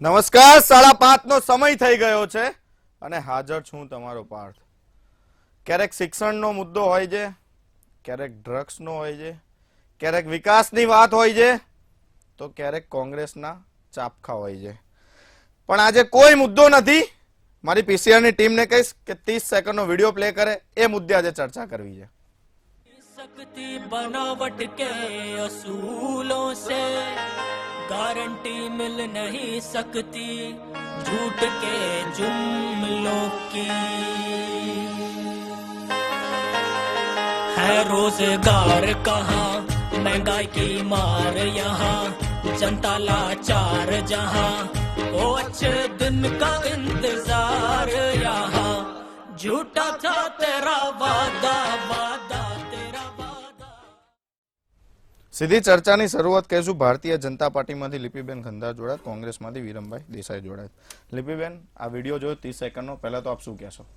નમસ્કાર 5:30 નો સમય થઈ ગયો છે અને હાજર છું તમારો પાર્થ. ક્યારેક શિક્ષણનો મુદ્દો હોય છે, ક્યારેક ડ્રગ્સનો હોય છે, ક્યારેક વિકાસની વાત હોય છે, તો ક્યારેક કોંગ્રેસના ચાપખા હોય છે. પણ આજે કોઈ મુદ્દો નથી. મારી પીસીઆરની ટીમને કહીશ કે 30 સેકન્ડનો વિડિયો પ્લે કરે, એ મુદ્દે આજે ચર્ચા કરવી છે. सकती बनावट के असूलों से गारंटी मिल नहीं सकती झूठ के जुमलों की है रोजगार कहाँ महंगाई की मार यहाँ जनता लाचार जहाँ ओ अच्छे दिन का इंतजार यहाँ झूठा था तेरा वादा वादा સીધી ચર્ચાની શરૂઆત કરીશું. ભારતીય જનતા પાર્ટીમાંથી લિપિબેન ખંધાર જોડાય, કોંગ્રેસમાંથી વિરમભાઈ દેસાઈ જોડાય. લિપિબેન, આ વિડીયો જોયો 30 સેકન્ડનો, પહેલા તો આપ શું કહેશો?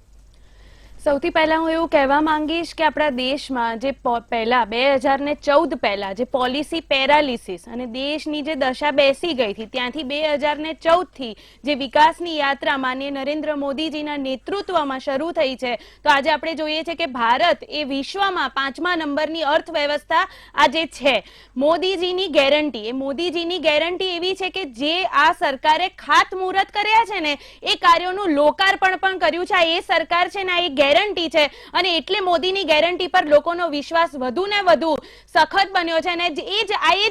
સૌથી પહેલા હું એવું કહેવા માંગીશ કે આપણા દેશમાં જે પહેલા 2014 પહેલા જે પોલિસી પેરાલિસિસ અને દેશની જે દશા બેસી ગઈ હતી, ત્યાંથી 2014 થી જે વિકાસની યાત્રા માનનીય નરેન્દ્ર મોદીજીના નેતૃત્વમાં શરૂ થઈ છે, તો આજે આપણે જોઈએ છે કે ભારત એ વિશ્વમાં 5મા નંબરની અર્થવ્યવસ્થા આજે છે. મોદીજીની ગેરંટી, એ મોદીજીની ગેરંટી એવી છે કે જે આ સરકારે ખાતમુહૂર્ત કર્યા છે ને, એ કાર્યોનું લોકાર્પણ પણ કર્યું છે. એ સરકાર છે ને, એ ગેરંટી છે અને એટલે મોદીની ગેરંટી પર લોકોનો વિશ્વાસ વધુ ને વધુ સખત બન્યો છે. અને એ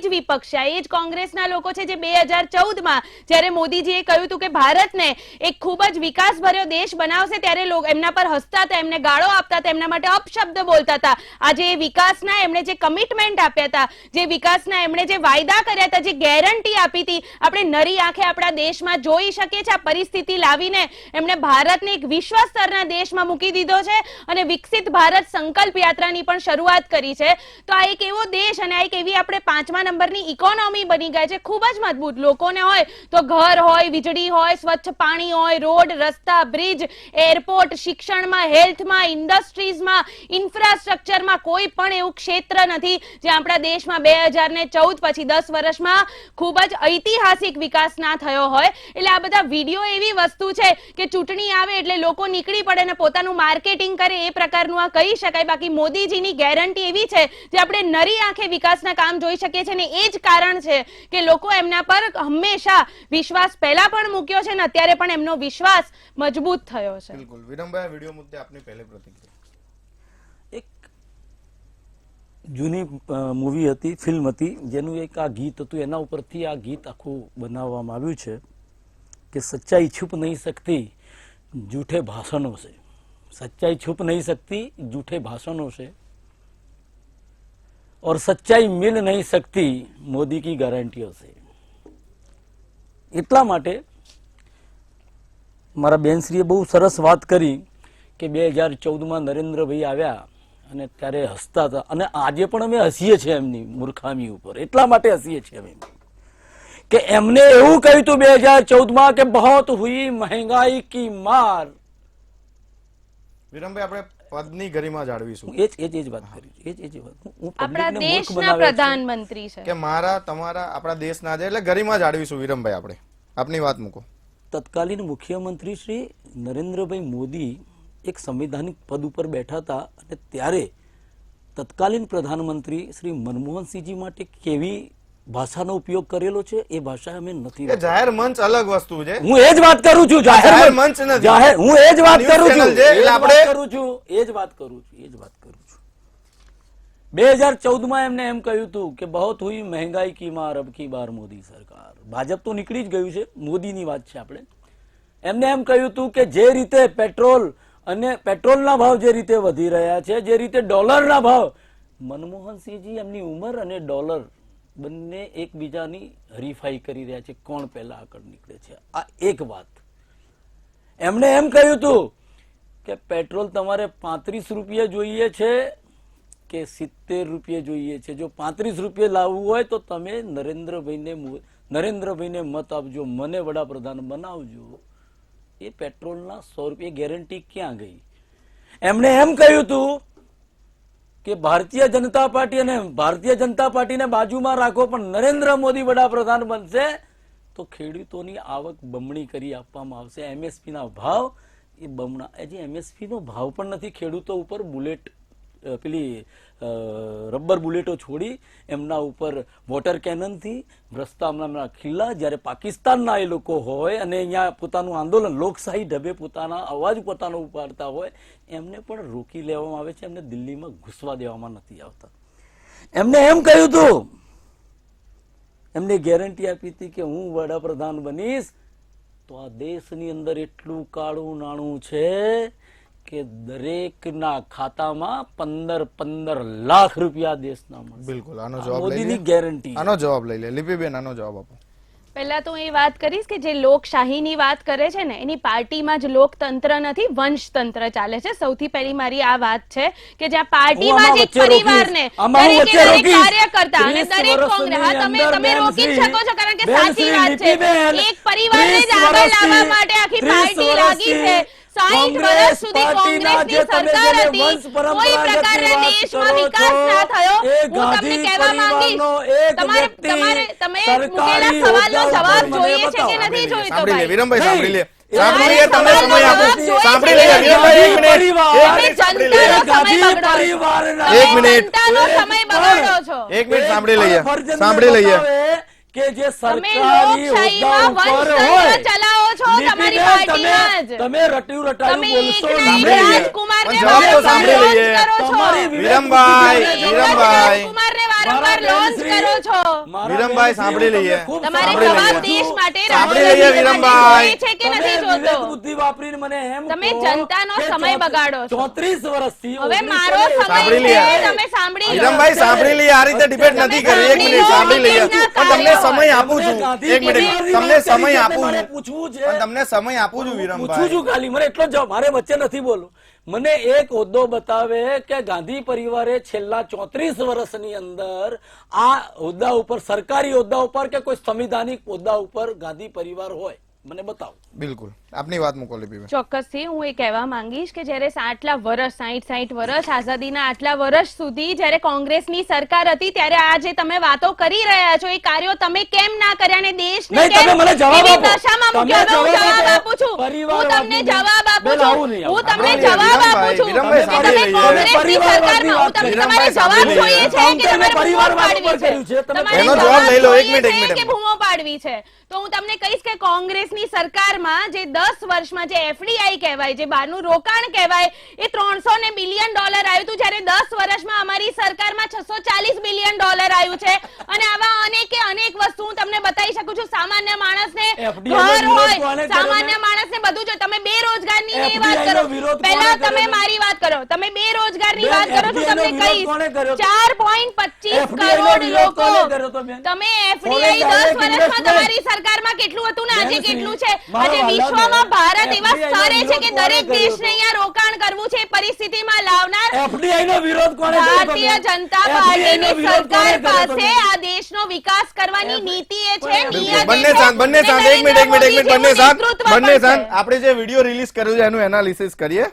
જ વિપક્ષ છે, એ જ કોંગ્રેસના લોકો છે જે 2014માં જ્યારે મોદીજીએ કહ્યું હતું કે ભારતને એક ખૂબ જ વિકાસભર્યો દેશ બનાવશે, ત્યારે એમના પર હસતા હતા, એમને ગાળો આપતા હતા, એમના માટે અપશબ્દ બોલતા હતા. આજે એ વિકાસના એમણે જે કમિટમેન્ટ આપ્યા હતા, જે વિકાસના એમણે જે વાયદા કર્યા હતા, જે ગેરંટી આપી હતી, આપણે નરી આંખે આપણા દેશમાં જોઈ શકીએ છીએ. આ પરિસ્થિતિ લાવીને એમણે ભારતને એક વિશ્વ સ્તરના દેશમાં મૂકી દીધો છે અને વિકસિત ભારત સંકલ્પ યાત્રાની પણ શરૂઆત કરી છે. તો આ એક એવો દેશ અને આ એક એવી આપણે 5મા નંબરની ઇકોનોમી બની ગયા છે, ખૂબ જ મજબૂત. લોકોને હોય તો ઘર હોય, વીજળી હોય, સ્વચ્છ પાણી હોય, રોડ, રસ્તા, બ્રિજ, એરપોર્ટ, શિક્ષણમાં, હેલ્થમાં, ઇન્ડસ્ટ્રીઝમાં, ઇન્ફ્રાસ્ટ્રક્ચરમાં કોઈ પણ એવું ક્ષેત્ર નથી જે આપણા દેશમાં 2014 પછી 10 વર્ષમાં ખૂબ જ ઐતિહાસિક વિકાસ ના થયો હોય. એટલે આ બધા વિડીયો એવી વસ્તુ છે કે ચૂંટણી આવે એટલે લોકો નીકળી પડે ને પોતાનું માર્કેટિંગ કરે, એ પ્રકારનું આ કહી શકાય. બાકી મોદીજીની ગેરંટી એવી છે જે આપણે નરી આંખે વિકાસના કામ જોઈ શકીએ છીએ ને એ જ કારણ છે કે લોકો એમના પર હંમેશા વિશ્વાસ પહેલા પણ મૂક્યો છે ને અત્યારે પણ એમનો વિશ્વાસ મજબૂત થયો છે. બિલકુલ. વિરમભાઈ, વિડીયો મુદ્દે આપની પહેલી પ્રતિક્રિયા. એક જૂની મૂવી હતી, ફિલ્મ હતી, જેનું એક આ ગીત હતું, એના ઉપરથી આ ગીત આખું બનાવવામાં આવ્યું છે કે સચ્ચાઈ છુપ નહીં सकती झूठे भाषणों से, सच्चाई छुप नहीं सकती झूठे भाषणों से और सच्चाई मिल नहीं सकती मोदी की गारंटियों से. એટલા માટે મારા બેનશ્રીએ બહુ સરસ વાત કરી કે 2014માં નરેન્દ્રભાઈ આવ્યા અને ત્યારે હસતા હતા અને આજે પણ અમે હસીએ છીએ એમની મૂર્ખામી ઉપર. એટલા માટે હસીએ છીએ અમે કે એમને એવું કહ્યું હતું 2014માં કે બહોત હુઈ મહેંગાઈ કી માર. વિરમભાઈ, આપણે પદની ગરિમા જાળવીશું. એ જ વાત કરી, એ જ વાત. હું આપણા દેશના પ્રધાનમંત્રી છે કે મારા તમારા આપણા દેશના છે એટલે ગરિમા જાળવીશું. વિરમભાઈ, આપણે આપની વાત મૂકો. તત્કાલીન મુખ્યમંત્રી શ્રી નરેન્દ્રભાઈ મોદી એક સંવૈધાનિક પદ ઉપર બેઠા હતા અને ત્યારે તત્કાલીન પ્રધાનમંત્રી શ્રી મનમોહનસિંહજી માટે કેવી ભાષાનો ઉપયોગ કરેલો છે એ ભાષા અમે નથી. જાહેર મંચ અલગ વસ્તુ છે. હું એ જ વાત કરું છું. જાહેર મંચ નથી. જાહેર હું એ જ વાત કરું છું. એટલે આપણે એ જ વાત કરું છું. 2014માં એમને એમ કહ્યું હતું કે બહોત હુઈ મહેંગાઈ કી માર અબ કી બાર મોદી સરકાર. ભાજપ તો નીકળી જ ગયું છે, મોદીની વાત છે. આપણે એમને એમ કહ્યું હતું કે જે રીતે પેટ્રોલ અને પેટ્રોલના ભાવ જે રીતે વધી રહ્યા છે, જે રીતે ડોલરના ભાવ, મનમોહનસિંહજી એમની ઉંમર અને ડોલર બંને એકબીજાની હરીફાઈ કરી રહ્યા છે, કોણ પહેલા આગળ નીકળે છે. આ એક વાત. એમણે એમ કહ્યું હતું કે પેટ્રોલ તમારે 35 રૂપિયા જોઈએ છે કે 70 રૂપિયા જોઈએ છે. જો 35 રૂપિયા લાવવું હોય તો તમે નરેન્દ્રભાઈને મત આપજો, મને વડાપ્રધાન બનાવજો. એ પેટ્રોલના 100 રૂપિયા ગેરંટી ક્યાં ગઈ? એમણે એમ કહ્યું હતું કે ભારતીય જનતા પાર્ટીને બાજુમાં રાખો પણ નરેન્દ્ર મોદી વડાપ્રધાન બનશે તો ખેડૂતોની આવક બમણી કરી આપવામાં આવશે. MSP ના ભાવ એ બમણા, હજી MSP નો ભાવ પણ નથી. ખેડૂતો ઉપર બુલેટ પેલી રબર બુલેટો છોડી એમના ઉપર વોટર કેનનથી રસ્તાના ખીલ્લા, જ્યારે પાકિસ્તાનના એ લોકો હોય અને અહીંયા પોતાનું આંદોલન લોકશાહી ઢબે પોતાના અવાજ પોતાનો ઉપાડતા હોય, એમને પણ રોકી લેવામાં આવે છે. એમને દિલ્હીમાં ઘૂસવા દેવામાં નથી આવતા. એમને એમ કહ્યું હતું, એમને ગેરંટી આપી હતી કે હું વડાપ્રધાન બનીશ તો આ દેશની અંદર એટલું કાળું નાણું છે કે દરેકના ખાતામાં 15 લાખ રૂપિયા દેશના મળશે. બિલકુલ, આનો જવાબ લઈ મોદીની લે. ગેરંટી. આનો જવાબ લઈ લે. લિપિબેન, આનો જવાબ આપો. પહેલા તો હું એ વાત કરીશ કે જે લોકશાહીની વાત કરે છે ને, એની પાર્ટીમાં જ લોકતંત્ર નથી, વંશતંત્ર ચાલે છે. સૌથી પહેલી મારી આ વાત છે કે જ્યાં પાર્ટીમાં જ એક પરિવારને દરેકે દરેક કાર્યકર્તા અને દરેક કોંગ્રેસ, હા, તમે રોકી જ શકો છો, કારણ કે સાચી વાત છે. એક પરિવારને જ આગળ લાવવા માટે આખી પાર્ટી લાગી છે. 60 વર્ષ સુધી કોંગ્રેસની સરકાર હતી, કોઈ પ્રકારના દેશમાં વિકાસ ના થયો. હું તમને કહેવા માંગીશ, તમે મૂકેલા સવાલનો જવાબ જોઈએ છે કે નથી જોઈતો? સાંભળી લે ભાઈ, વિરમભાઈ, સાંભળી લે. નહીં. સાંભળી લે, તમને સવાલનો સમય આપો. જવાબ જોઈએ સાંભળી છે લે કે વિરમભાઈ, એક નથી? મિનિટ. તમે જનતાનો સમય બગાડો છો. એક મિનિટ સાંભળી લઈએ. ફરજંદને સાંભળી લઈએ. બતાવે કે જે તમે સરકારી હોદ્દા લોકશાહીમાં ઉપર વંશતંત્ર હોય, ચલાવો છો તમારી લીટીબેન, પાર્ટીમાં જ. તમે રટ્યું રટાયું તમે બોલશો એકના એક નહીં. સાંભળી લઈએ. રાજકુમારને પણ જવાબ તો વારંવાર સાંભળી લોન્ચ લઈએ. કરો છો. તમારી વિવેક વિરમભાઈ, બુદ્ધિ એક જ વિરમભાઈ. રાજકુમારને વારંવાર મારા લોન્ચ બેનશ્રી, કરો છો. મારા વિરમભાઈ, બેનશ્રી, સાંભળી હું તમને લઈએ. ખૂબ તમારે સાંભળી જવાબ લઈએ. દેશ માટે સાંભળી રાહુલ લઈએ, ગાંધી વિરમભાઈ. જોઈએ છે કે તમે નથી વિવેક જોતો? બુદ્ધિ વાપરીને મને એમ તમે કહો જનતાનો કે સમય બગાડો છો. 34 વર્ષથી હવે 19 મારો સમય સાંભળી છે, લઈએ. તમે સાંભળી લો. વિરમભાઈ, સાંભળી લઈએ. આ રીતે ડિબેટ નથી કરવી. એક મિનિટ સાંભળી લઈએ. પણ તમને સમય આપું છું. એક મિનિટ, તમને સમય આપું મને છું. પૂછવું છે. પણ તમને સમય આપું છું પૂછું વિરમભાઈ. છું ખાલી, મને એટલો જ મારે વચ્ચે નથી બોલવું. મને એક હોદ્દો બતાવે કે ગાંધી પરિવારે છેલ્લા 34 વર્ષની અંદર આ હોદ્દા ઉપર, સરકારી હોદ્દા ઉપર કે કોઈ સંવિધાનિક હોદ્દા ઉપર ગાંધી પરિવાર હોય, મને બતાવો. બિલકુલ, આપની વાત મૂકો લિપિબેન. ચોક્કસથી હું એ કહેવા માંગીશ કે જ્યારે આટલા વર્ષ 60 વર્ષ આઝાદીના આટલા વર્ષ સુધી જ્યારે કોંગ્રેસની સરકાર હતી, ત્યારે આ જે તમે વાતો કરી રહ્યા છો, એ કાર્યો તમે કેમ ના કર્યા અને દેશને નહીં, કેમ તમે મને જવાબ એવી આપો. દશામાં તમે મૂક્યો? હું જવાબ જવાબ આપો. આપું છું. હું પરિવારવાદની તમને જવાબ આપું બેન, આવું છું. નહીં, હું આવું. તમને સાંભળી જવાબ લઈએ, આપું છું. વિરમભાઈ, કે સાંભળી તમે લઈએ. કોંગ્રેસની પરિવારવાદની સરકારમાં, વાત તમે કરી. તમારે જવાબ સાંભળી જોઈએ લઈએ. છે કે તમે તમારે બૂમો પરિવારવાદ પાડવી ઉપર કર્યું છે. છે? તમે તમારે એનો જવાબ જવાબ લઈ લો. એક જોઈએ મિનિટ, એક છે મિનિટ. કે બૂમો પાડવી છે? તો હું તમને કહીશ કે કોંગ્રેસની સરકારમાં જે 10 વર્ષમાં જે FDI કહેવાય, જે બહારનું રોકાણ કહેવાય, એ $300 બિલિયન આવ્યું હતું, જ્યારે 10 વર્ષમાં અમારી સરકારમાં $640 બિલિયન આવ્યું છે. અને આવા અનેક વસ્તુ હું તમને બતાવી શકું છું. સામાન્ય માણસને FDI નો ઘર વિરોધ હોય, કોણે કર્યો? સામાન્ય માણસને બધું જો. તમે બેરોજગારની FDI વાત નો કરો, વિરોધ પહેલા કોણે તમે કર્યો? મારી વાત કરો. તમે બેરોજગારની બેન, વાત કરો છો, FDI નો તમને વિરોધ કોણે કર્યો? કહીશ 4.25 FDI નો કરોડ વિરોધ લોકો. કોણે કર્યો તો બેન? તમે FDI Foreign 10 direct વર્ષમાં investment. તમારી સરકારમાં કેટલું હતું ને આજે બેન, કેટલું છે? મારો આજે વાલા વિશ્વમાં બેન, ભારત એવા FDI નો સ્તરે છે કે વિરોધ કોણે દરેક કર્યો દેશને તો? અહીંયા રોકાણ કરવું છે, એ પરિસ્થિતિમાં લાવનાર FDI નો વિરોધ કોણે કર્યો તો ભારતીય બેન? જનતા FDI નો પાર્ટીની વિરોધ કોણે સરકાર કર્યો તો પાસે બેન? આ દેશનો વિકાસ કરવાની નીતિ એ છે, બિલકુલ. નિયત એ બંને છે. શાંત, બંને અને શાંત. એક મિનિટ, એક મિનિટ, એક મિનિટ. નરેન્દ્ર બંને શાંત, મોદીજીનું બંને નેતૃત્વ શાંત. પણ છે. આપણે જે વિડીયો રિલીઝ કર્યું છે એનું એનાલિસિસ કરીએ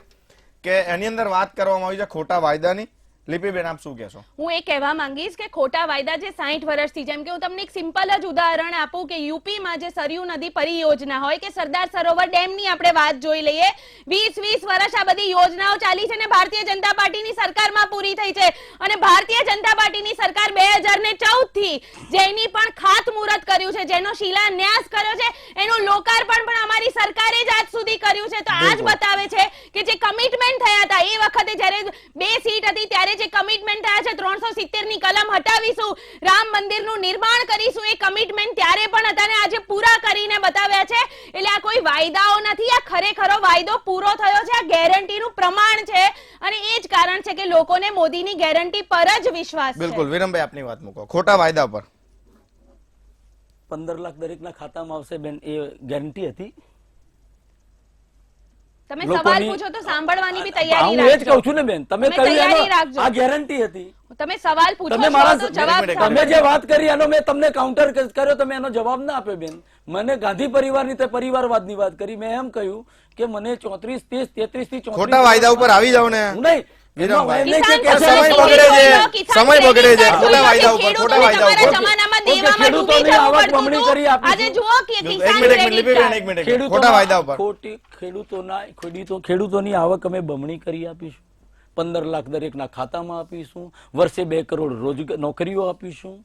કે એની અંદર વાત કરવામાં આવી છે ખોટા વાયદાની. લિપિબેન, આપ શું કહેશો? હું એ કહેવા માંગીશ કે ખોટા વાયદા જે 60 વર્ષથી, જેમ કે હું તમને એક સિમ્પલ જ ઉદાહરણ આપું કે યુપીમાં જે સરયુ નદી પરિયોજના હોય કે સરદાર સરોવર ડેમની આપણે વાત જોઈ લઈએ, 20 વર્ષ આ બધી યોજનાઓ ચાલી છે અને ભારતીય જનતા પાર્ટીની સરકારમાં પૂરી થઈ છે. અને ભારતીય જનતા પાર્ટીની સરકાર 2014 થી જેની પણ ખાતમુહૂર્ત કર્યું છે, જેનો શિલાન્યાસ કર્યો છે, એનું લોકાર્પણ પણ અમારી સરકારે જ આજ સુધી કર્યું છે. તો આ જ બતાવે છે કે જે કમિટમેન્ટ થયા હતા એ વખતે, જ્યારે 2 સીટ હતી ત્યારે જે કમિટમેન્ટ થયા છે, 370 ની કલમ હટાવીશું, રામ મંદિરનું નિર્માણ કરીશું, એ કમિટમેન્ટ ત્યારે પણ હતા અને આજે પૂરા કરીને બતાવ્યા છે. એટલે આ કોઈ વાયદાઓ નથી, આ ખરેખરો વાયદો પૂરો થયો છે, આ ગેરંટીનું પ્રમાણ છે. અને એ જ કારણ છે કે લોકોને મોદીની ગેરંટી પર જ વિશ્વાસ છે. બિલકુલ, વિરમભાઈ, આપની વાત મૂકો. ખોટા વાયદા પર 15 લાખ દરેકના ખાતામાં આવશે બેન, એ ગેરંટી હતી? તમે લોકોની- સવાલ પૂછો તો સાંભળવાની બી હા, તૈયારી હું એ જ રાખજો. કહું છું ને બેન, તમે તમે કહ્યું તૈયારી એનો રાખજો. આ ગેરંટી હતી. તમે સવાલ પૂછો તમે છો મારા તો જવાબ મિનિટ, સાંભળો. તમે જે વાત કરી એનો મેં તમને કાઉન્ટર કર્યો, તમે એનો જવાબ ના આપ્યો બેન. મને ગાંધી પરિવારની તે પરિવારવાદની વાત કરી. મેં એમ કહ્યું કે મને 34, 30, 33 થી 34 ખોટા વાયદા ઉપર આવી જાવ ને. હું નહીં, વિરમભાઈ એમ નહીં કે કિસાન સમય ક્રેડિટ બગડે છે, બોલો, કિસાન સમય બગડે છે, ક્રેડિટ ખોટા બોલો, વાયદા ઉપર, ખેડૂતોને ખોટા વાયદા તમારા ઉપર. જમાનામાં ઓકે, દેવામાં ખેડૂતોની ડૂબી જવું આવક પડતું બમણી હતું. કરી આપીશું. આજે જુઓ કે એક કિસાન મિનિટ ક્રેડિટ લિપિબેન, કાર્ડ. એક મિનિટ ખોટા વાયદા ઉપર. ખેડૂતોની આવક અમે બમણી કરી આપીશું, 15 લાખ દરેકના ખાતામાં આપીશું, વર્ષે 2 કરોડ રોજગાર નોકરીઓ આપીશું.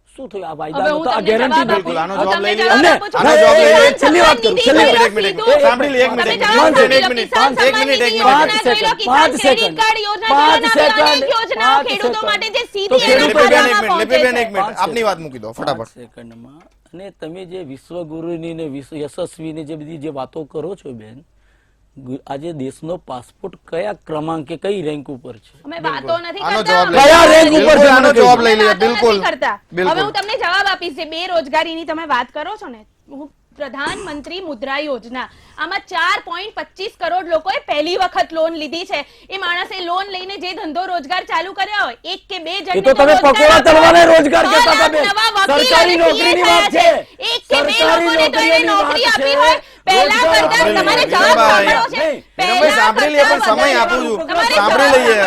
શું થયું આ હવે વાયદા હું તો આ તમને ગેરંટી જવાબ બિલકુલ, આનો આપું. જવાબ હું લઈ તમને લઈએ. જવાબ આપું છું. આનો જવાબ લઈ લઈએ. કિસાન છેલ્લી વાત કરું, નિધિ છેલ્લી જોઈ લો એક મિનિટ, સીધું. સાંભળી લે, એક તમે મિનિટ, જવાબ એક આપી મિનિટ, દો. કિસાન એક મિનિટ, એક સન્માન મિનિટ, નિધિ એક યોજના મિનિટ. જોઈ લો, કિસાન ક્રેડિટ કાર્ડ યોજના જોઈ લો, અને આવી અનેક યોજનાઓ ખેડૂતો માટે જે સીધી એના લિપિબેન, એક ખાતામાં મિનિટ, પહોંચે લિપિબેન, છે. એક મિનિટ, આપની વાત મૂકી દો ફટાફટ. 5 સેકન્ડમાં. અને તમે જે વિશ્વગુરુની ને યશસ્વીની જે બધી જે વાતો કરો છો બેન, આજે દેશનો પાસપોર્ટ કયા ક્રમાંકે કઈ રેન્ક ઉપર છે? અમે વાતો નથી આનો કરતા. જવાબ અમે લઈ કયા લઈએ. રેન્ક ઉપર બિલકુલ, છે આનો મને જવાબ કહી લઈ લઈએ. વાતો નથી બિલકુલ કરતા. બિલકુલ. હવે હું તમને જવાબ આપીશ જે બેરોજગારીની તમે વાત કરો છો ને, હું પ્રધાનમંત્રી મુદ્રા યોજના, આમાં 4.25 કરોડ લોકોએ પહેલી વખત લોન લીધી છે. એ માણસે લોન લઈને જે ધંધો રોજગાર ચાલુ કર્યો હોય, 1 કે 2 જણને એ તો તમે રોજગાર પકોડા આપ્યો તળવાને હોય. રોજગાર 6 કહેતા હતા લાખ બેન. નવા વકીલ સરકારી અને નોકરીની CA વાત થયા છે. 1 કે 2 સરકારી લોકોને તો એને નોકરીઓની નોકરી વાત આપી છે. હોય. પહેલા રોજગાર કરતા આપી તમારે લઈએ. જવાબ વિરમભાઈ, સાંભળો છે. વિરમભાઈ સાંભળી લઈએ, પણ સમય આપું છું. તમારે સાંભળી લઈએ.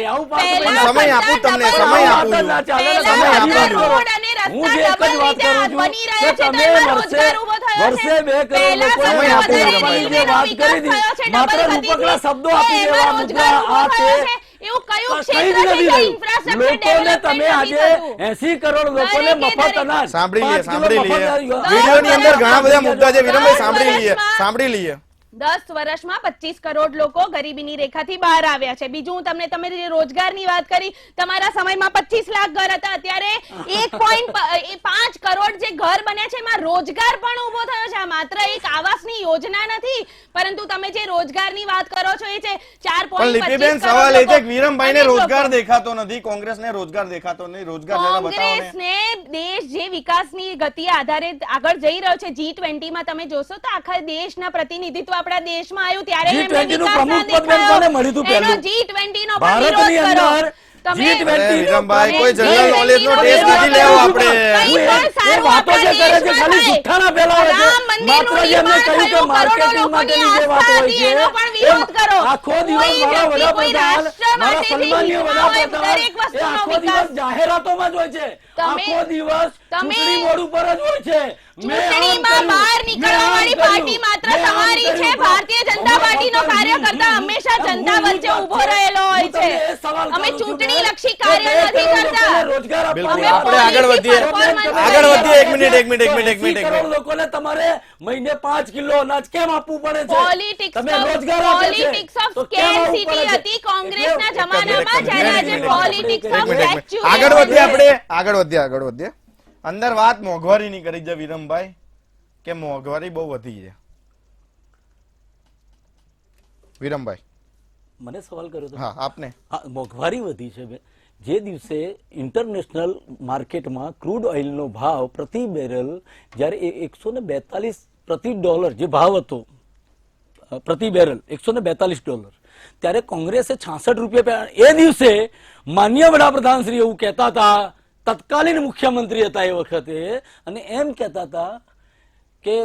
આવું પાછું પહેલા સમય આપું તમને, સમય આપું છું. ના ચાલે ને, પહેલા સમય આપું કરતા છું. રોડ અને રસ્તા હું જે એક જ ડબલ વાત રીતે કરું છું બની રહ્યા કે છે, તો તમે એમાં વર્ષે રોજગાર ઊભો થયો છે. 2 કરોડ પહેલા લોકોને સમય આપું વધારે છું, રેલવેનો વિરમભાઈ. વાત કરી વિકાસ થયો છે, દીધી. માત્ર ડબલ ગતિથી. રૂપકના શબ્દો તો આપી એમાં દેવા, રોજગાર મુદ્રા ઊભો આ થયો તે. છે. એવું કયું કઈ ક્ષેત્ર જ છે નથી જ્યાં રહ્યું. infrastructure લોકોને તમે development આજે નથી થતું? 80 કરોડ લોકોને દરેકે મફત દરેક. અનાજ સાંભળી લઈએ, 5 કિલો સાંભળી મફત લઈએ. અનાજ. વિડીયોની અંદર ઘણા બધા મુદ્દા છે વિરમભાઈ, સાંભળી લઈએ, વર્ષમાં સાંભળી લઈએ. 10 વર્ષમાં 25 કરોડ લોકો ગરીબીની રેખાથી બહાર આવ્યા છે. બીજું હું તમને તમે જે રોજગારની વાત કરી, તમારા સમયમાં 25 લાખ ઘર હતા, અત્યારે 1.5 કરોડ જે ઘર બન્યા છે એમાં રોજગાર પણ ઊભો થયો છે. આ માત્ર એક આવાસની યોજના નથી, પરંતુ તમે જે રોજગારની વાત કરો છો એ છે 4.25 પણ લિપિબેન, કરોડ સવાલ એ છે લોકો. કે વિરમભાઈને અનેક લોકો. રોજગાર દેખાતો નથી, કોંગ્રેસને રોજગાર દેખાતો નહીં. રોજગાર જરા બતાવો ને. કોંગ્રેસને દેશ જે વિકાસની ગતિ આધારે આગળ જઈ રહ્યો છે, G20 માં તમે જોશો તો આખા દેશના પ્રતિનિધિત્વ આપણા દેશમાં આવ્યું ત્યારે એમને G20 નું વિકાસ ના પ્રમુખ પદ બેન દેખાયો. કોને મળ્યું હતું એનો પહેલું? G20 નો પણ ભારતની વિરોધ કરો. અંદર તમે G20 અરે વિરમભાઈ, કોઈ તમે જનરલ નોલેજ નો G20 ટેસ્ટ નથી લેવો આપણે. કંઈ પણ એ સારું વાતો જે આપણા કરે છે દેશમાં ખાલી થાય. જુઠ્ઠાના ફેલાવે છે. રામ મંદિરનું માત્ર જેમને નિર્માણ કહ્યું કે થયું, માર્કેટિંગ કરોડો માટેની લોકોની જે વાત આસ્થા હોય હતી, છે, એનો પણ વિરોધ કરો. આખો દિવસ કોઈ મારા વ્યક્તિ, કોઈ વડાપ્રધાન, રાષ્ટ્ર મારા માટે જે સન્માનીય હિતમાં હોય, વડાપ્રધાન, દરેક એ વસ્તુનો આખો વિકાસ. દિવસ જાહેરાતોમાં જ હોય છે. તમે- આખો દિવસ તમે- ચૂંટણી મોડ ઉપર જ હોય છે. મેં આમ ચૂંટણીમાં કર્યું, બહાર મેં નીકળવા આમ વાળી કર્યું, પાર્ટી માત્ર મેં આમ તમારી છે. કર્યું. ભારતીય જનતા પાર્ટીનો કાર્યકર્તા હંમેશા જનતા વચ્ચે ઊભો રહેલો હોય હું તમને છે. એ સવાલ અમે કરું છું ચૂંટણી બેન, લક્ષી કે કાર્ય 2 નથી કરોડ કરતા. લોકોને રોજગાર બિલકુલ, આપવામાં આપણે આવે. આગળ વધીએ. performance આગળ વધીએ. એક મિનિટ, એક મિનિટ, એક તો મિનિટ, એક મિનિટ, 80 એક કરોડ મિનિટ. લોકોને તમારે મહિને 5 કિલો અનાજ કેમ આપવું પડે છે? Politics તમે of- રોજગાર આપ્યા છે, politics of તો કેમ આપવું scarcity પડે છે? હતી કોંગ્રેસના એટલે- જમાનામાં, જ્યારે આજે એક મિનિટ, politics એક of મિનિટ, એક મિનિટ. saturation આગળ વધીએ છે. આપણે, આગળ વધીએ. અંદર વાત મોંઘવારીની કરી છે વિરમભાઈ, કે મોંઘવારી બહુ વધી છે. વિરમભાઈ, મને સવાલ કર્યો તો હા આપને. હા, મોંઘવારી વધી છે બેન. જે દિવસે ઇન્ટરનેશનલ માર્કેટમાં ક્રૂડ ઓઇલનો ભાવ પ્રતિ બેરલ જ્યારે 142 પ્રતિ ડોલર જે ભાવ હતો પ્રતિ બેરલ $142, ત્યારે કોંગ્રેસે 66 રૂપિયા એ દિવસે માન્ય વડાપ્રધાન શ્રી એવું કહેતા હતા, તત્કાલીન મુખ્યમંત્રી હતા એ વખતે, અને એમ કહેતા હતા કે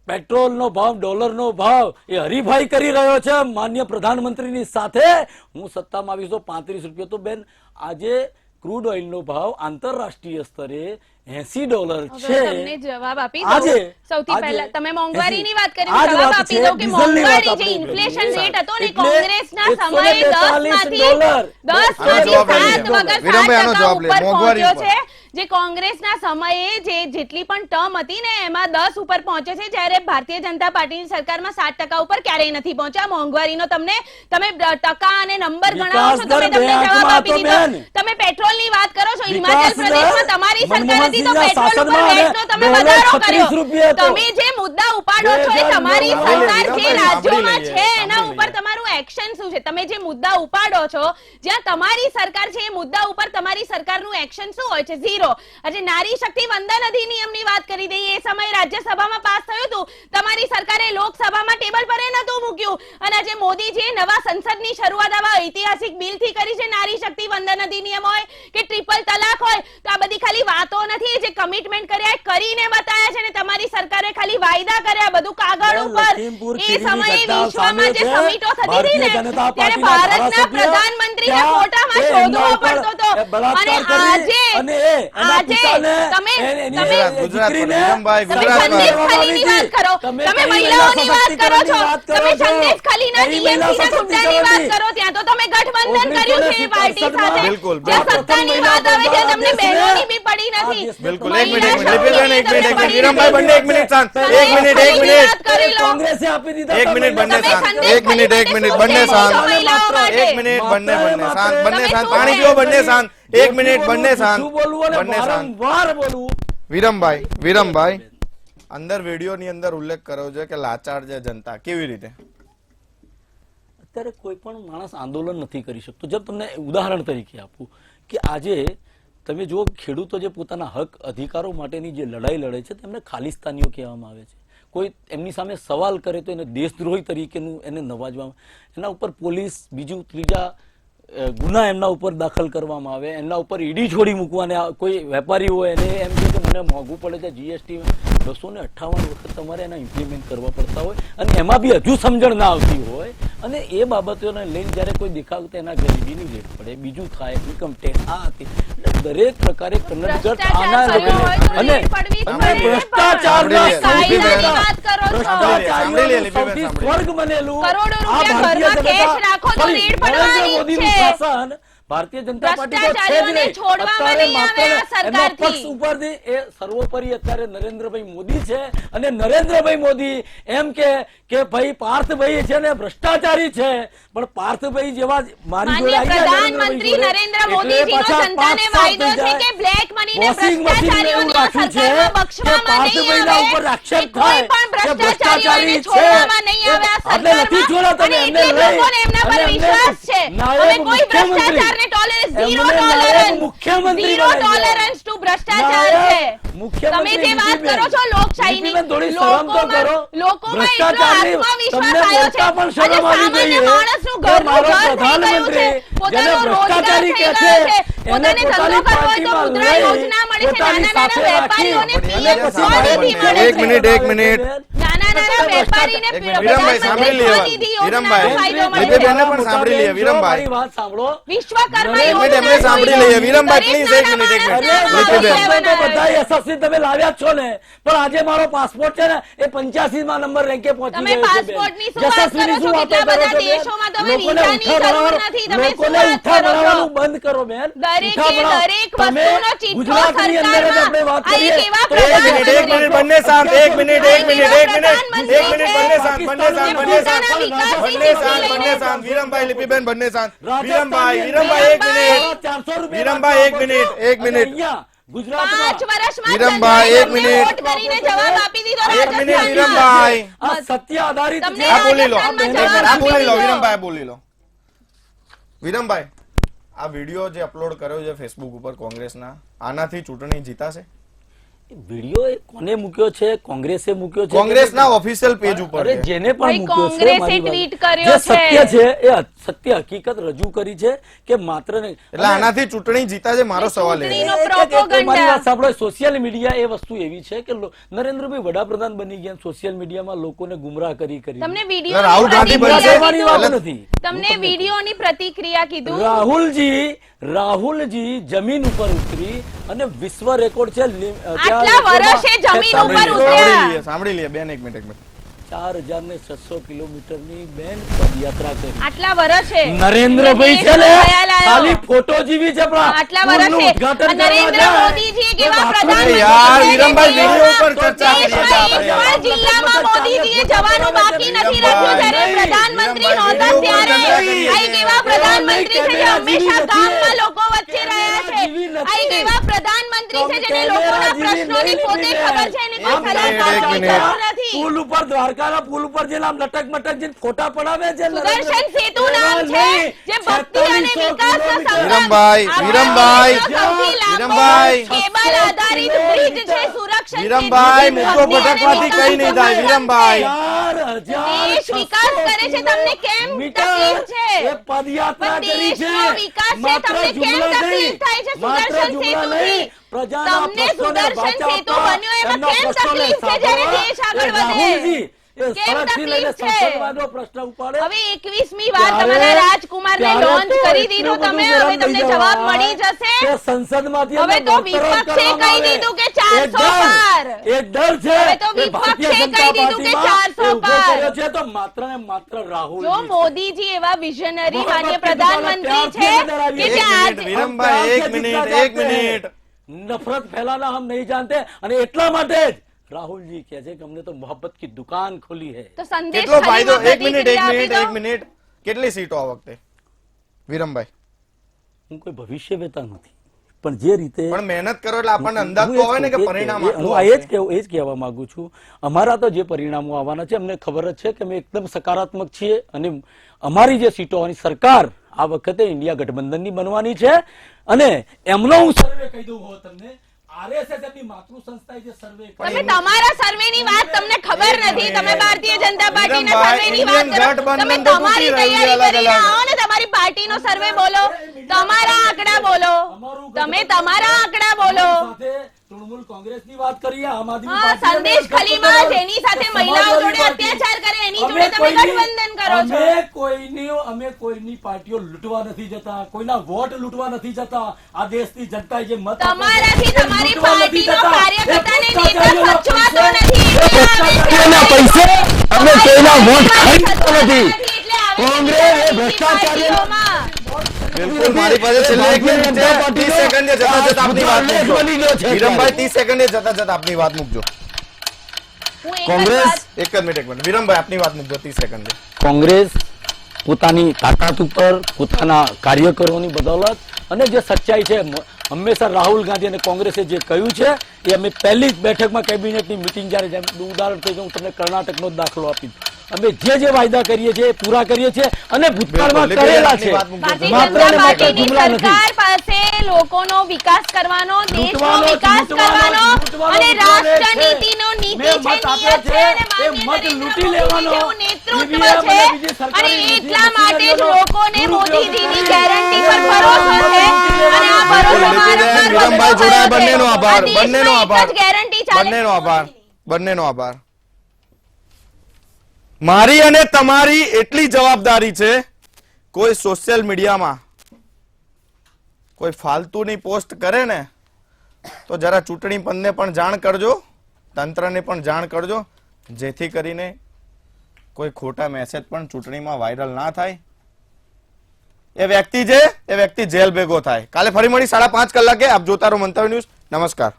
પેટ્રોલનો ભાવ, ડોલરનો ભાવ એ હરીફાઈ કરી રહ્યો છે માન્ય પ્રધાનમંત્રીની સાથે. હું સત્તામાં આવીશ તો 35 રૂપિયા. તો બેન આજે ક્રૂડ ઓઇલનો ભાવ આંતરરાષ્ટ્રીય સ્તરે $80 હવે છે. તમને જવાબ આપી આજે- દઉં. સૌથી આજે પહેલા તમે મોંઘવારીની વાત કરી, આ જ જવાબ વાત આપી છે, દઉં કે ડીઝલની વાત મોંઘવારી જે આપણે ઇન્ફ્લેશન કરીએ. રેટ હતો ને એટલે કોંગ્રેસના સમયે 142 10 ડોલર. માંથી આનો જવાબ લઈએ. 7 વગર વિરમભાઈ, આનો 7% જવાબ લઈએ. ઉપર મોંઘવારી પહોંચ્યો ઉપર. છે. જે કોંગ્રેસના સમયે જે જેટલી પણ ટર્મ હતી ને એમાં 10 ઉપર પહોંચે છે, જ્યારે ભારતીય જનતા પાર્ટીની સરકારમાં 7% ઉપર ક્યારેય નથી પહોંચ્યા. મોંઘવારીનો તમે ટકા અને નંબર ગણાવો છો, વિકાસ દર તમને જવાબ બેંકમાં આપી તો દીધો. બેન. તમે પેટ્રોલની વાત કરો છો, વિકાસ હિમાચલ પ્રદેશમાં દર તમારી સરકાર હતી તો મનમોહનસિંહના પેટ્રોલ ઉપર શાસનમાં વેટનો તમે $36 વધારો કર્યો. રૂપિયા હતો. તમે જે મુદ્દા ઉપાડો છો એ તમારી 2009 સરકાર જે રાજ્યોમાં સાંભળી છે લઈએ, એના સાંભળી ઉપર લઈએ. તમારું એક્શન શું છે? તમે જે મુદ્દા ઉપાડો છો, જ્યાં તમારી સરકાર છે એ મુદ્દા ઉપર તમારી સરકારનું એક્શન શું હોય છે? ઝીરો. આજે નારી શક્તિ વંદન અધિનિયમની વાત કરી દઈએ, એ સમયે રાજ્યસભામાં પાસ થયું હતું, તમારી સરકારે લોકસભામાં ટેબલ પર એ નહોતું મૂક્યું. અને આજે મોદીજીએ નવા સંસદની શરૂઆત આવા ઐતિહાસિક બિલથી કરી છે, નારી શક્તિ વંદન અધિનિયમ હોય કે ટ્રિપલ તલાક હોય. તો આ બધી ખાલી વાતો નથી, જે કમિટમેન્ટ કર્યા એ કરીને બતાયા છે, ને તમારી સરકારે ખાલી વાયદા કર્યા, બધું કાગળ ઉપર. લખીમપુર એ ખીરીની સમયે ઘટના વિશ્વમાં જે સામે છે. સમિટો થતી નથી ને, ભારતીય જનતા ત્યારે પાર્ટીના ભારતના ધારાસભ્ય પ્રધાનમંત્રીને ત્યાં ફોટામાં એ શોધવો એમના ઉપર પડતો હતો. બળાત્કાર અને કરી અને એના આજે પિતાને તમે- એની તમે- ગુજરાત પર, દીકરીને વિરમભાઈ, તમે ગુજરાત પર. સંદેશ ખાલીની વાત કરો, તમે તમે કઈ મહિલાઓની મહિલા વાત કરો છો, સશક્તિકરણની વાત તમે કરો છો? સંદેશ ખાલીના કઈ TMC ના મહિલા ગુંડાની વાત સશક્તિકરણની? કરો, ત્યાં તો તમે ગઠબંધન કર્યું છે એ પાર્ટી 1967 સાથે. બિલકુલ, જ્યાં બિલકુલ. સત્તાની વાત આવે છે, તમને બહેનોની બી પડી આ નથી. દેશને બિલકુલ, મહિલા એક મિનિટ, એક મિનિટ, શક્તિ લિપિબેન, એક મિનિટ, એક મિનિટ. તમને વિરમભાઈ, પડી બંને એક મિનિટ શાંત. સંદેશ એક મિનિટ, એક ખાલીની મિનિટ. વાત કરી લો. કોંગ્રેસે આપી દીધા એક હતા મિનિટ, બંને મહિલા શાંત. સંદેશ એક મિનિટ, એક મિનિટ, ખાલી બંને માટે શાંત. શું મહિલાઓ માટે? એક મિનિટ, બંને બંને શાંત, બંને તમે શાંત. શું પાણી કહે? પીઓ, બંને શાંત. એક મિનિટ, બંને શાંત. શું બોલવું અને બંને શાંત. વારંવાર બોલવું. વિરમભાઈ અંદર વિડીયોની અંદર ઉલ્લેખ કર્યો છે કે લાચાર છે જનતા, કેવી રીતે? અત્યારે કોઈ પણ માણસ આંદોલન નથી કરી શકતો. જેમ તમને ઉદાહરણ તરીકે આપું કે આજે તમે જુઓ ખેડૂતો જે પોતાના હક અધિકારો માટેની જે લડાઈ લડે છે તેમને ખાલિસ્તાનીઓ કહેવામાં આવે છે. કોઈ એમની સામે સવાલ કરે તો એને દેશદ્રોહી તરીકેનું એને નવાજવામાં, એના ઉપર પોલીસ બીજું ત્રીજા ગુના એમના ઉપર દાખલ કરવામાં આવે, એમના ઉપર ઈડી છોડી મૂકવાને કોઈ વેપારી હોય એને એમ કે મને મોંઘું પડે છે જીએસટી 258 વખત તમારે એના ઇમ્પ્લિમેન્ટ કરવા પડતા હોય અને એમાં બી હજુ સમજણ ના આવતી હોય અને એ બાબતોને લઈને જ્યારે કોઈ દેખાવ તો એના ગરીબીની રેટ પડે, બીજું થાય, ઇન્કમ ટેક્સ આ હતી, એટલે દરેક પ્રકારે કન્નડ આના કર્યો હોય તો અને રેટ પડવી જ અને પડે. ભ્રષ્ટાચારના સાંભળી લે. સૌથી કાયદાની મોટા વાત કરો છો. સાંભળી લે, ભ્રષ્ટાચારીઓનું લિપિબેન, સૌથી સાંભળી લે. સ્વર્ગ બનેલું કરોડો આ રૂપિયા ભારતીય ઘરમાં જનતા- કેશ રાખો તો sorry, રેડ નરેન્દ્ર પડવાની જ મોદીનું છે. શાસન ભારતીય જનતા પાર્ટી તો છે જ ભ્રષ્ટાચારીઓને નહીં. છોડવામાં અત્યારે નહીં આવે આ માત્ર એમના સરકારથી. પક્ષ ઉપરથી એ સર્વોપરી અત્યારે નરેન્દ્રભાઈ મોદી છે અને નરેન્દ્રભાઈ મોદી એમ કે ભાઈ પાર્થભાઈ છે ને ભ્રષ્ટાચારી છે, પણ પાર્થભાઈ જેવા મારી જોડે માનનીય આવી ગયા પ્રધાનમંત્રી નરેન્દ્રભાઈ નરેન્દ્ર જોડે, મોદીજીનો એટલે પાછા જનતાને 5 વાયદો થઈ છે જાય. કે બ્લેક મનીને વોશિંગ મશીનને એવું ભ્રષ્ટાચારીઓને રાખ્યું છે સરકારમાં કે બક્ષવામાં નહીં પાર્થભાઈના આવે. ઉપર આક્ષેપ કે કોઈ થાય પણ કે ભ્રષ્ટાચારીઓને ભ્રષ્ટાચારી છે. છોડવામાં નહીં આવે આ આપણે નથી સરકારમાં. છોડ્યા, તમે અને એમને એટલે લઈ લોકોને એમના પર અને એમને વિશ્વાસ છે. નાયબ અમે કોઈ મુખ્યમંત્રી, ભ્રષ્ટાચારને tolerance, zero એમને નાયબ tolerance, મુખ્યમંત્રી zero બનાવી દીધા. tolerance to ભ્રષ્ટાચાર નાયબ છે. મુખ્યમંત્રી તમે જે વાત નીતિબેન, કરો છો લોકશાહીની, નીતિબેન થોડી શરમ તો કરો. લોકોમાં એટલો ભ્રષ્ટાચારની આત્મવિશ્વાસ તમને આવ્યો છે. બોલતા પણ આજે શરમ આવી સામાન્ય જોઈએ માણસનું કે ઘરનું મારો ઘર થઈ ગયું છે. પ્રધાનમંત્રી પોતાનો જેને રોજગાર ભ્રષ્ટાચારી થઈ કહે ગયો છે, છે. એને પોતાને ધંધો પોતાની કરવો હોય તો પાર્ટીમાં મુદ્રા લઈ, યોજના મળે છે. પોતાની નાના સાથે વેપારીઓને રાખી, પીએમ અને પછી સ્વનિધિ મારે મળે એક છે. મિનિટ, એક મિનિટ. નાના વેપારીને એક મિનિટ, વિરમભાઈ સાંભળી લે. સ્વનિધિ યોજનાનો ફાયદો મળે છે. લિપિબેનને પણ સાંભળી લઈએ, વિરમભાઈ. મારી વાત સાંભળો. વિશ્વકર્મા એક મિનિટ, એમને યોજના સાંભળી લઈએ. વિરમભાઈ, please, એક મિનિટ, એક મિનિટ. અરે લિપિબેન. બધા યશસ્વી તમે લાવ્યા જ છો ને, પણ આજે મારો પાસપોર્ટ છે ને એ 85માં નંબર રેન્કે પહોંચી તમે ગયો છે બેન. પાસપોર્ટની શું વાત યશસ્વીની કરો છો? શું વાતો કેટલા કરો બધા છો બેન? દેશોમાં તમે લોકોને વિઝાની ઉઠા જરૂર ભણાવવાનું- નથી. તમે શું લોકોને વાત ઉઠા કરો છો? ભણાવવાનું બંધ કરો બેન. દરેકે ઉઠા ભણાવો. દરેક તમે વસ્તુનો ચિઠ્ઠો ગુજરાતની અંદર જ આપણે વાત સરકારમાં. કરીએ આ એક એવા તો એક મિનિટ, એક મિનિટ, બંને શાંત. એક મિનિટ, એક મિનિટ, એક મિનિટ, એક મિનિટ, બંને શાંત, બંને શાંત, બંને શાંત. બંને શાંત, બંને શાંત. વિરમભાઈ, લિપિબેન, બંને શાંત. વિરમભાઈ, વિરમભાઈ, એક મિનિટ. 400 રૂપિયા વિરમભાઈ, એક મિનિટ, એક અને મિનિટ. અહીંયા ગુજરાતમાં 5 વર્ષમાં વિરમભાઈ, જનતાએ એક તમને મિનિટ. વોટ કરીને જવાબ આપી દીધો એક મિનિટ, રાજસ્થાનમાં. વિરમભાઈ. આ સત્ય આધારિત તમને જે આ બોલી લો, રાજસ્થાનમાં એક મિનિટ, આ બોલી લો, જવાબ આપી વિરમભાઈ, બોલી લો. વિરમભાઈ, આ વિડીયો જે અપલોડ કર્યો છે ફેસબુક ઉપર કોંગ્રેસના, આનાથી ચૂંટણી જીતાશે? વિડીયો એ કોને મૂક્યો છે? કોંગ્રેસે મૂક્યો છે. કોંગ્રેસના ઓફિશિયલ પેજ ઉપર અરે છે. જેને ભાઈ, પણ મૂક્યો છે કોંગ્રેસે મારી વાત. ટ્વીટ કર્યો જે સત્ય છે. છે એ સત્ય હકીકત રજૂ કરી છે કે માત્ર ને એટલે આનાથી ચૂંટણી જીતાશે, મારો સવાલ એ છે. ચૂંટણીનો એક- એક- એક- propaganda. મારી વાત સાંભળો, સોશિયલ મીડિયા એ વસ્તુ એવી છે કે નરેન્દ્રભાઈ વડાપ્રધાન બની ગયા, સોશિયલ મીડિયામાં લોકોને ગુમરાહ કરી તમને એટલે વિડીયો રાહુલ ગાંધી બનશે? કહેવાની વાત એટલે- નથી. તમને વિડીયોની પ્રતિક્રિયા કીધું. રાહુલજી જમીન ઉપર ઉતરી અને વિશ્વ રેકોર્ડ છે આટલા વર્ષે જમીન ઉપર ઉતર્યા. સાંભળી લઈએ બેન, એક મિનિટ, એક મિનિટ. 4600 કિલોમીટરની બેન પદયાત્રા કરી. આટલા વર્ષે નરેન્દ્રભાઈ છે ને ખાલી ફોટો જેવી છે પણ આટલા પુલનું વર્ષે ઉદ્ઘાટન કરવા નરેન્દ્ર જાય. મોદીજી એક એવા તો પ્રધાનમંત્રી યાર, છે વિરમભાઈ, કે વિડીયો ઉપર ચર્ચા કરીએ દેશમાં આપણે. એક પણ જિલ્લામાં મોદીજીએ જવાનું બાકી નથી રાખ્યું. જ્યારે નહીં. પ્રધાનમંત્રી વિરમભાઈ, નહોતા વિડીયો ઉપર ત્યારે ચર્ચા આ એક એવા પ્રધાનમંત્રી છે જે હંમેશા ગામમાં લોકો વચ્ચે રહ્યા છે. આ એક એવા પ્રધાનમંત્રી છે જેને લોકોના પ્રશ્નોની પોતે ખબર છે, એની કોઈ સલાહકારોની જરૂર નથી. પુલ ઉપર દ્વારકાના પુલ ઉપર જે આમ લટક મટક જે ફોટા પડાવે છે સુદર્શન સેતુ નામ છે જે ભક્તિ અને વિકાસનો સંગમ. વિરમભાઈ, આ વિરમભાઈ, સૌથી લાંબો વિરમભાઈ. કેબલ આધારિત બ્રિજ છે સુરક્ષણ વિરમભાઈ, મુદ્દો ભટકવાથી કઈ નહીં થાય, વિરમભાઈ. દેશ વિકાસ કરે છે, તમને કેમ તકલીફ છે? એ પદયાત્રા પણ કરી છે દેશનો વિકાસ છે, માત્ર તમને કેમ જુમલા તકલીફ નહીં, થાય છે માત્ર સુદર્શન જુમલા સેતુથી? નહીં, પ્રજાના તમને પ્રશ્નોને સુદર્શન સેતુ બચાવતા બન્યો એમાં એમના કેમ પ્રશ્નોને તકલીફ છે જ્યારે સાંભળવા દેશ આગળ એ વધે? રાહુલજી એ કેમ સડકથી લઈને તકલીફ છે? સંસદમાંનો પ્રશ્ન ઉપાડે. હવે 21મી વાર ત્યારે- તમારા રાજકુમારને ત્યારે લોન્ચ તો કરી એટલું દીધું બધું તમે, ગરમ હવે તમને થઈ જવાબ જવાય મળી જશે. કે સંસદમાંથી હવે એમને તો બરતરફ વિપક્ષે કરવામાં કહી આવે. દીધું કે એક 400 ડર- પાર. એક ડર છે હવે તો કે વિપક્ષે ભારતીય કહી જનતા દીધું કે પાર્ટીમાં 400 એ ઊભો પાર. કર્યો છે તો માત્ર ને માત્ર રાહુલ જો મોદીજી એવા વિઝનરી માન્ય મોહમ્મદ પ્રધાનમંત્રી છે ત્યારથી કે નજર જે આવી. આજ વિરમભાઈ, એક મિનિટ. नफरत फैलाना हम नहीं जानते અને એટલા માટે જ રાહુલજી કહે છે કે અમને તો મોહબ્બત की दुकान खोली है. તો સંદેશ કેટલો ફાયદો? ખાલીમાં એક મિનિટ પ્રતિક્રિયા આપી દો. કેટલી સીટો આ વખતે વિરમભાઈ? હું કોઈ ભવિષ્ય વેતા નથી પણ જે રીતે પણ મહેનત કરો એટલે આપણને અંદાજ તો હોય ને કે પરિણામ હું આટલું એ આવશે. જ કહેવા માંગુ છું. અમારા તો જે પરિણામો આવવાના છે અમને ખબર જ છે કે અમે એકદમ સકારાત્મક છીએ અને અમારી જે સીટો આવવાની સરકાર આ વખતે ઇન્ડિયા ગઠબંધનની બનવાની છે અને એમનો હું સર્વે કહી દઉં હો તમને આરએસએસ એમની માતૃ સંસ્થાએ જે સર્વે તમે તમારા સર્વેની વાત તમને ખબર નથી. તમે ભારતીય જનતા પાર્ટીના વિરમભાઈ, સર્વેની વાત કરો. ઇન્ડિયન તમે ગઠબંધન તો તમારી તૂટી રહ્યું છે તૈયારી અલગ કરીને અલગ. આવો ને તમારી પાર્ટીનો સર્વે બોલો. તમારા આંકડા બોલો. તમે તમારા આંકડા બોલો. સાથે તૃણમૂલ કોંગ્રેસની વાત કરીએ આમ આદમી હા, પાર્ટીની સંદેશ વાત ખલીમાં કરીએ, જેની સાથે સમાજવાદી મહિલાઓ જોડે પાર્ટી. અત્યાચાર કરે એની અમે જોડે તમે કોઈની- ગઠબંધન કરો છો. અમે કોઈની પાર્ટીઓ લૂંટવા નથી જતા કોઈના વોટ લૂંટવા નથી જતા આ દેશની જનતાએ જે મત આપ્યો છે, તમારાથી એ તમારી લૂંટવા નથી પાર્ટીનો જતા. કાર્યકર્તાને એ નેતા સચવાતો નથી. એ ભ્રષ્ટાચારીઓના પૈસે અમે કોઈના વોટ ખરીદતા નથી. કોંગ્રેસ એ ભ્રષ્ટાચારીઓના બિલકુલ, મારી પાસે છેલ્લે એક મિનિટ છે. 30 સેકન્ડે જતા જતા આપની વાત મૂકજો. બની ગયો છે વિરમભાઈ, 30 સેકન્ડે જતા જતા આપની વાત મૂકજો. હું એક જ કોંગ્રેસ વાત- એક જ મિનિટ. વિરમભાઈ, આપની વાત મૂકજો 30 સેકન્ડે. કોંગ્રેસ પોતાની તાકાત ઉપર પોતાના કાર્યકરોની બદૌલત અને જે સચ્ચાઈ છે હંમેશા રાહુલ ગાંધી અને કોંગ્રેસે જે કહ્યું છે એ અમે પહેલી જ બેઠકમાં કેબિનેટની મિટિંગ જ્યારે જેમ ઉદાહરણ તરીકે હું તમને કર્ણાટકનો જ દાખલો આપી અમે જે વાયદા કરીએ છીએ એ પૂરા કરીએ છીએ અને ભૂતકાળમાં બિલકુલ, કરેલા આપની છે વાત મૂકજો. ભારતીય માત્ર જનતા ને માત્ર પાર્ટીની જુમલા નથી. સરકાર પાસે લોકોનો વિકાસ કરવાનો, દેશનો લૂંટવાનો, વિકાસ કરવાનો લૂંટવાનો અને વિચાર રાષ્ટ્ર છે. નીતિનો નીતિ મેં છે, મત આપ્યો નિયત છે છે, અને એ માન્ય મત નરેન્દ્ર લૂંટી મોદીજી લેવાનો. જેવું નેતૃત્વ EVM અને છે બીજી સરકારી અને નીતિ એટલા માટે જ મશીનરીઓનો લોકોને દુરુપયોગ મોદીજીની કરી. ગેરંટી પર ભરોસો છે અને આ ભરોસો વારંવાર વિરમભાઈ વધતો જોડાયા, ગયો છે. બંનેનો આભાર. આ દેશમાં બંનેનો એક જ આભાર. ગેરંટી ચાલે છે. બંનેનો આભાર. મારી અને તમારી એટલી જવાબદારી છે, કોઈ સોશિયલ મીડિયામાં કોઈ ફાલતુની પોસ્ટ કરે ને તો જરા ચૂંટણી પંચને પણ જાણ કરજો, તંત્રને પણ જાણ કરજો, જેથી કરીને કોઈ ખોટા મેસેજ પણ ચૂંટણીમાં વાયરલ ના થાય. એ વ્યક્તિ જેલ ભેગો થાય. કાલે ફરી મળી 5:30 કલાકે. આપ જોતા રહો મંતવ્ય ન્યૂઝ. નમસ્કાર.